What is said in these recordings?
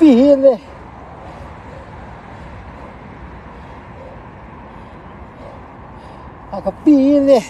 feel it. I can feel it.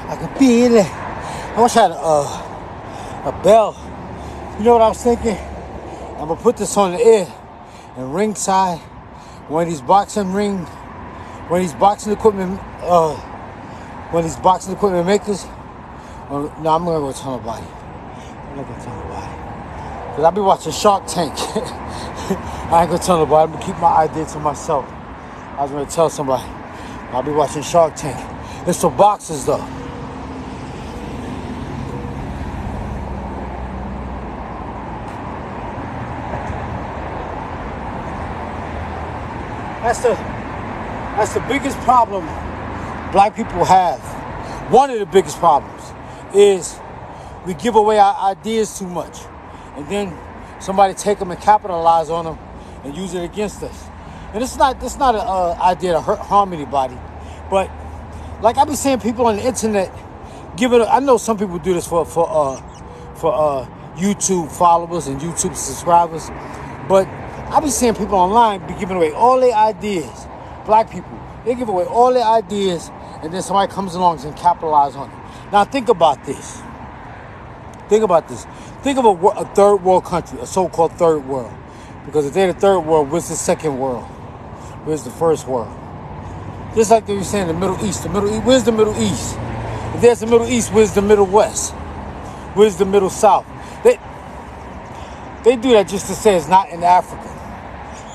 I can feel it. I wish I had a bell. You know what I was thinking? I'm gonna put this on the air and ringside one of these boxing equipment makers. No, I'm not gonna tell nobody. I'm not gonna tell nobody. Cause I'll be watching Shark Tank. I ain't gonna tell nobody. I'm gonna keep my idea to myself. I was gonna tell somebody. I'll be watching Shark Tank. It's for boxers though. That's the biggest problem black people have. One of the biggest problems is we give away our ideas too much. And then somebody take them and capitalize on them and use it against us. And it's not an idea to harm anybody. But like I be seeing people on the internet I know some people do this for YouTube followers and YouTube subscribers. But I be seeing people online be giving away all their ideas. Black people, they give away all their ideas, and then somebody comes along and capitalize on it. Now think about this. Think of a third world country, a so-called third world. Because if they're the third world, where's the second world? Where's the first world? Just like they were saying the Middle East. Where's the Middle East? If there's the Middle East, where's the Middle West? Where's the Middle South? They do that just to say it's not in Africa.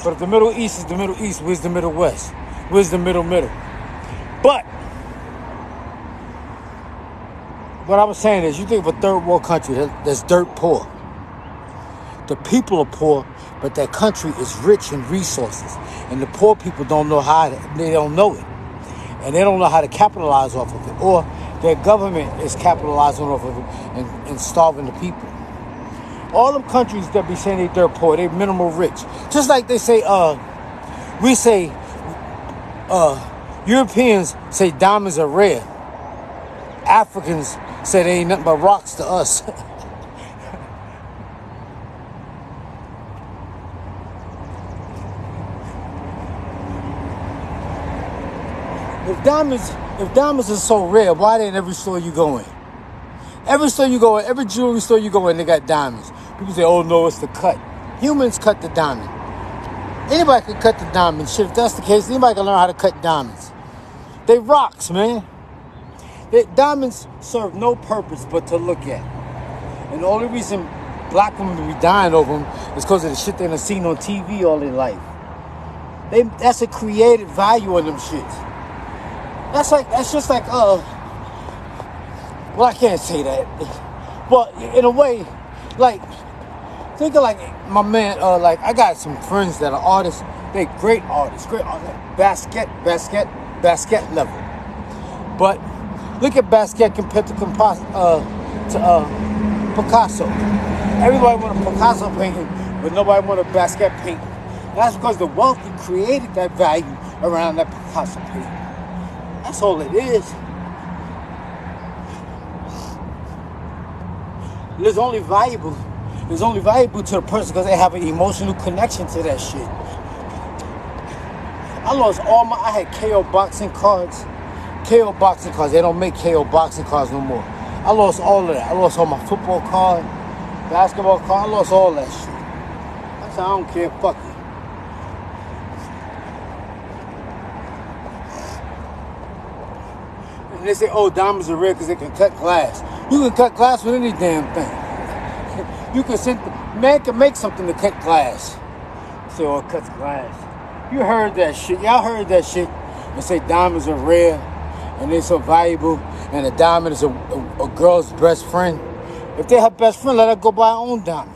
But if the Middle East is the Middle East, where's the Middle West? Where's the middle? But what I was saying is, you think of a third world country that's dirt poor. The people are poor, but that country is rich in resources. And the poor people don't know they don't know it. And they don't know how to capitalize off of it. Or their government is capitalizing off of it and starving the people. All them countries that be saying they dirt poor, they minimal rich. Just like they say, Europeans say diamonds are rare. Africans say they ain't nothing but rocks to us. If diamonds are so rare, why they in every store you go in? Every store you go in, every jewelry store you go in, they got diamonds. People say, oh no, it's the cut. Humans cut the diamond. Anybody can cut the diamond. Shit, if that's the case, anybody can learn how to cut diamonds. They rocks, man. Diamonds serve no purpose but to look at. And the only reason black women be dying over them is because of the shit they done seen on TV all their life. That's a created value on them shits. That's just like, well, I can't say that. But in a way, like, think of like my man, like I got some friends that are artists. They great artists, basket level. But look at Basquiat compared to Picasso. Everybody want a Picasso painting, but nobody want a Basquiat painting. That's because the wealthy created that value around that Picasso painting. That's all it is. It's only valuable to the person because they have an emotional connection to that shit. I had KO boxing cards. They don't make KO boxing cards no more. I lost all of that. I lost all my football card, basketball card. I lost all that shit. I said, I don't care, fuck it. And they say, oh, diamonds are rare because they can cut glass. You can cut glass with any damn thing. Man can make something to cut glass. So it cuts glass. You heard that shit. Y'all heard that shit. They say diamonds are rare and they're so valuable, and a diamond is a girl's best friend. If they're her best friend, let her go buy her own diamond.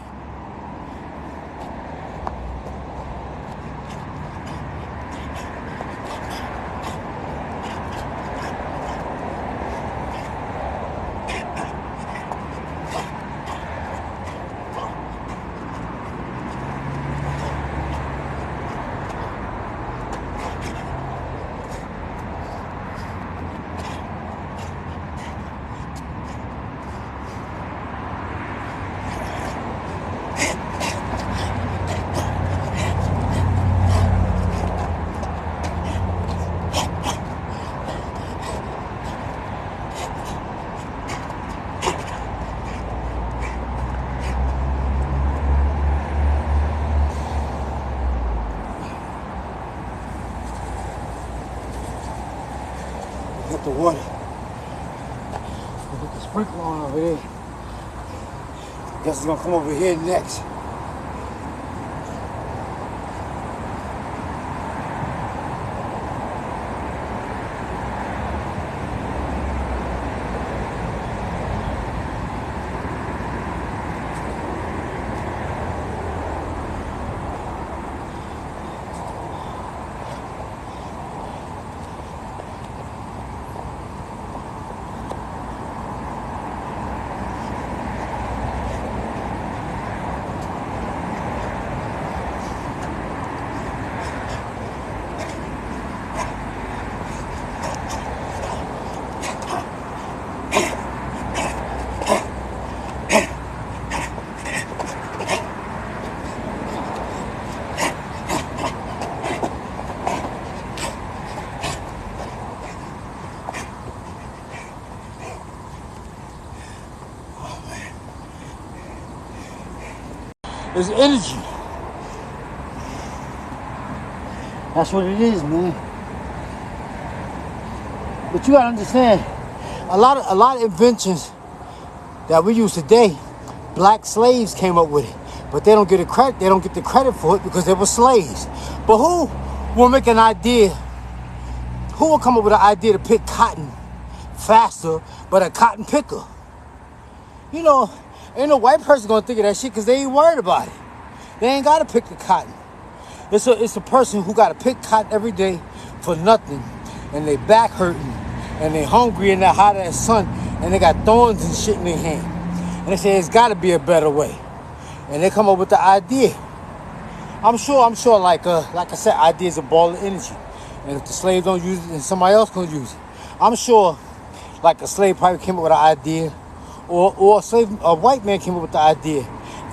the water. Put the sprinkler on over there. Guess it's gonna come over here next. It's energy. That's what it is, man. But you gotta understand, a lot of inventions that we use today, black slaves came up with it. But they don't get the credit. They don't get the credit for it because they were slaves. But who will make an idea? Who will come up with an idea to pick cotton faster, but a cotton picker? You know, ain't no white person gonna think of that shit because they ain't worried about it. They ain't gotta pick the cotton. It's a person who gotta pick cotton every day for nothing, and they back hurting, and they hungry in that hot ass sun, and they got thorns and shit in their hand. And they say it's gotta be a better way. And they come up with the idea. I'm sure like I said, ideas are a ball of energy. And if the slaves don't use it, then somebody else gonna use it. I'm sure like a slave probably came up with an idea. Or a white man came up with the idea,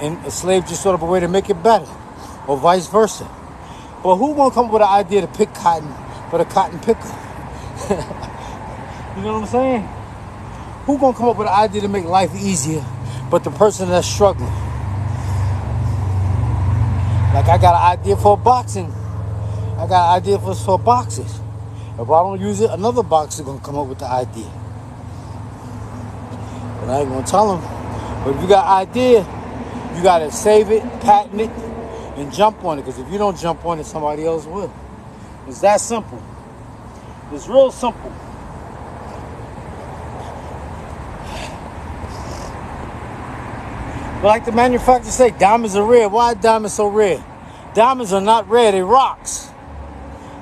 and a slave just thought of a way to make it better, or vice versa. But who gonna come up with an idea to pick cotton but a cotton picker? You know what I'm saying? Who gonna come up with an idea to make life easier but the person that's struggling? Like I got an idea for boxing. I got an idea for boxers. If I don't use it, another boxer gonna come up with the idea. But I ain't gonna tell them. But if you got an idea, you gotta save it, patent it, and jump on it. Because if you don't jump on it, somebody else will. It's that simple. It's real simple. But like the manufacturers say, diamonds are rare. Why are diamonds so rare? Diamonds are not rare, they rocks.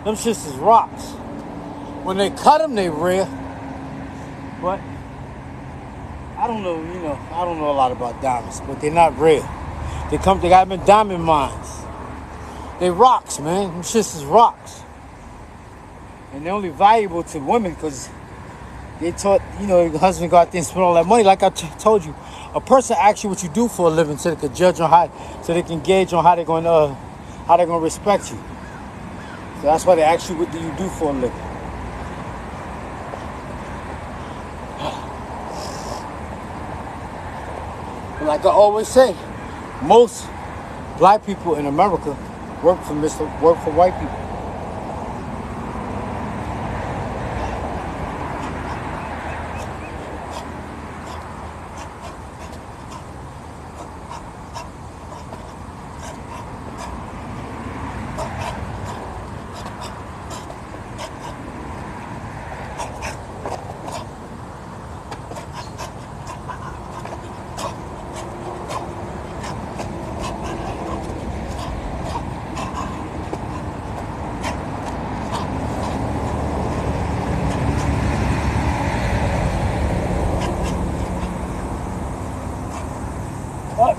Them shits is rocks. When they cut them, they rare. But I don't know, I don't know a lot about diamonds, but they're not rare. They got them in diamond mines. They rocks, man. Them shits is rocks. And they're only valuable to women because they taught, your husband go out there and spend all that money. Like I told you, a person asks you what you do for a living so they can judge on so they can gauge on how they're gonna respect you. So that's why they ask you what do you do for a living. Like I always say, most black people in America work for white people.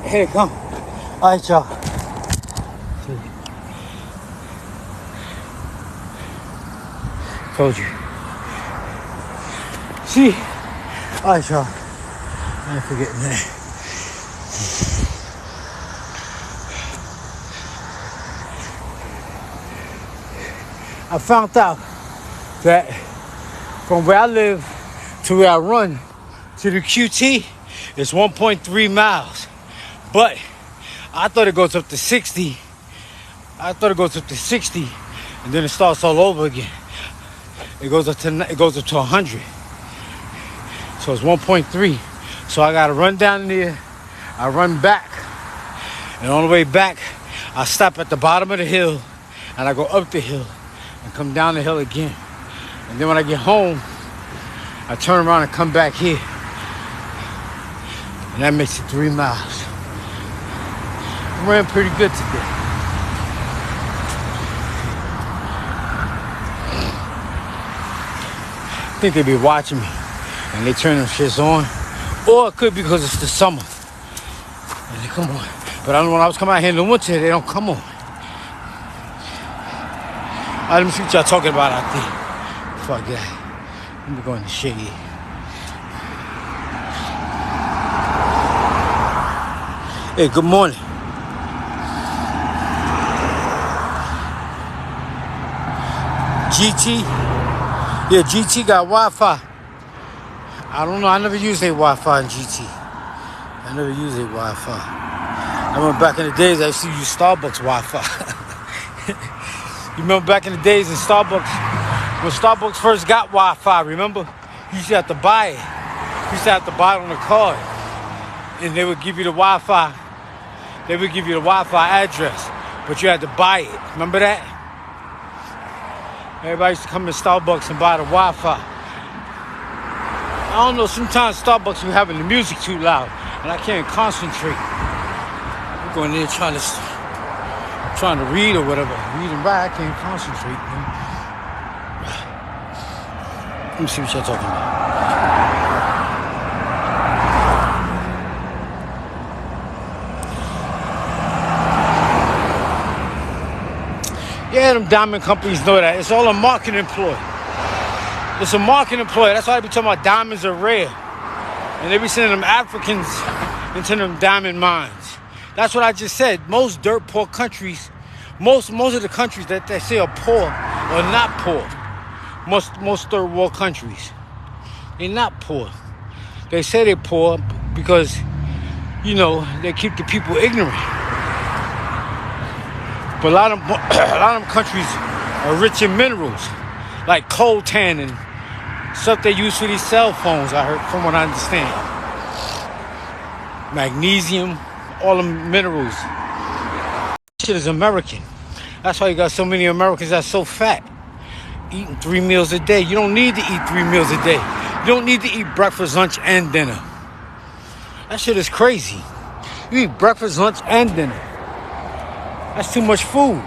Here it come. All right, y'all. Told you. See? All right, y'all. I ain't forgetting that. I found out that from where I live to where I run to the QT is 1.3 miles. But I thought it goes up to 60. And then it starts all over again. It goes up to 100. So it's 1.3. So I gotta run down there. I run back, and on the way back, I stop at the bottom of the hill, and I go up the hill, and come down the hill again. And then when I get home, I turn around and come back here, and that makes it 3 miles. I ran pretty good today. I think they be watching me, and they turn them shits on, or it could be because it's the summer. And they come on. But I know when I was coming out here in the winter, they don't come on. All right, let me see what y'all talking about out there. Before I get out. Let me go in the shade. Hey, good morning. GT? Yeah, GT got Wi-Fi. I don't know. I never used a Wi-Fi in GT. I never used a Wi-Fi. I remember back in the days I used to use Starbucks Wi-Fi. You remember back in the days in Starbucks, when Starbucks first got Wi-Fi, remember? You used to have to buy it. You used to have to buy it on a card. And they would give you the Wi-Fi. They would give you the Wi-Fi address. But you had to buy it. Remember that? Everybody used to come to Starbucks and buy the Wi-Fi. I don't know, sometimes Starbucks be having the music too loud. And I can't concentrate. I'm going in there trying to read or whatever. Read and write, I can't concentrate. Man. Let me see what y'all talking about. Yeah, them diamond companies know that. It's all a marketing ploy. It's a marketing ploy. That's why they be talking about diamonds are rare. And they be sending them Africans into them diamond mines. That's what I just said. Most dirt poor countries, most of the countries that they say are poor are not poor. Most third world countries, they're not poor. They say they're poor because, you know, they keep the people ignorant. But a lot of them countries are rich in minerals, like coltan and stuff they use for these cell phones, I heard, from what I understand. Magnesium, all the minerals. Shit is American. That's why you got so many Americans that's so fat. Eating 3 meals a day. You don't need to eat 3 meals a day. You don't need to eat breakfast, lunch, and dinner. That shit is crazy. You eat breakfast, lunch, and dinner. That's too much food.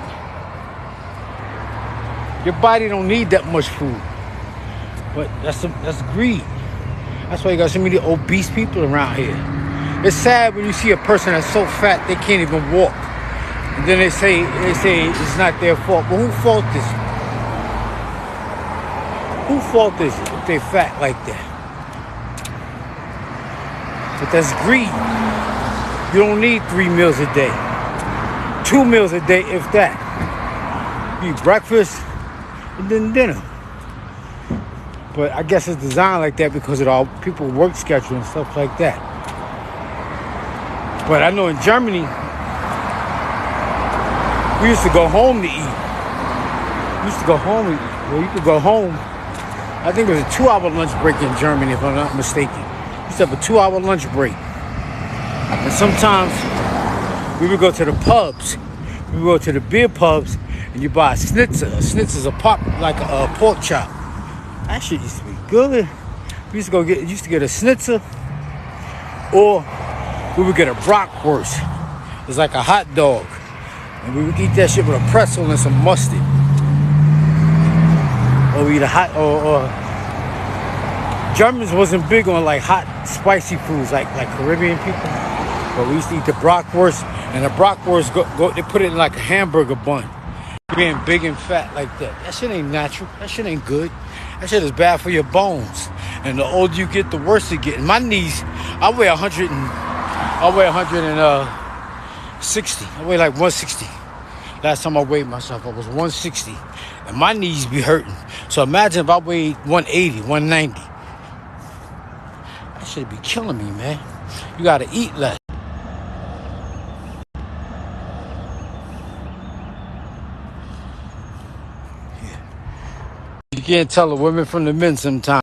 Your body don't need that much food. But that's greed. That's why you got so many obese people around here. It's sad when you see a person that's so fat they can't even walk. And then they say it's not their fault. But whose fault is it? Whose fault is it if they fat like that? But that's greed. You don't need 3 meals a day. 2 meals a day, if that. You eat breakfast and then dinner. But I guess it's designed like that because of all people's work schedule and stuff like that. But I know in Germany, we used to go home to eat. We used to go home to eat. Well, you could go home. I think it was a 2-hour lunch break in Germany, if I'm not mistaken. We used to have a 2-hour lunch break. And sometimes we would go to the pubs. We would go to the beer pubs, and you buy a schnitzel. A schnitzel's like a pork chop. That shit used to be good. We used to get a schnitzel, or we would get a bratwurst. It's like a hot dog. And we would eat that shit with a pretzel and some mustard. Or we eat a hot, or Germans wasn't big on like hot, spicy foods like Caribbean people. But we used to eat the bratwurst, and the bratwurst they put it in like a hamburger bun. Being big and fat like that. That shit ain't natural. That shit ain't good. That shit is bad for your bones. And the older you get, the worse it gets. My knees, I weigh 160. I weigh like 160. Last time I weighed myself, I was 160. And my knees be hurting. So imagine if I weighed 180, 190. That shit be killing me, man. You gotta eat less. can't tell the women from the men sometimes.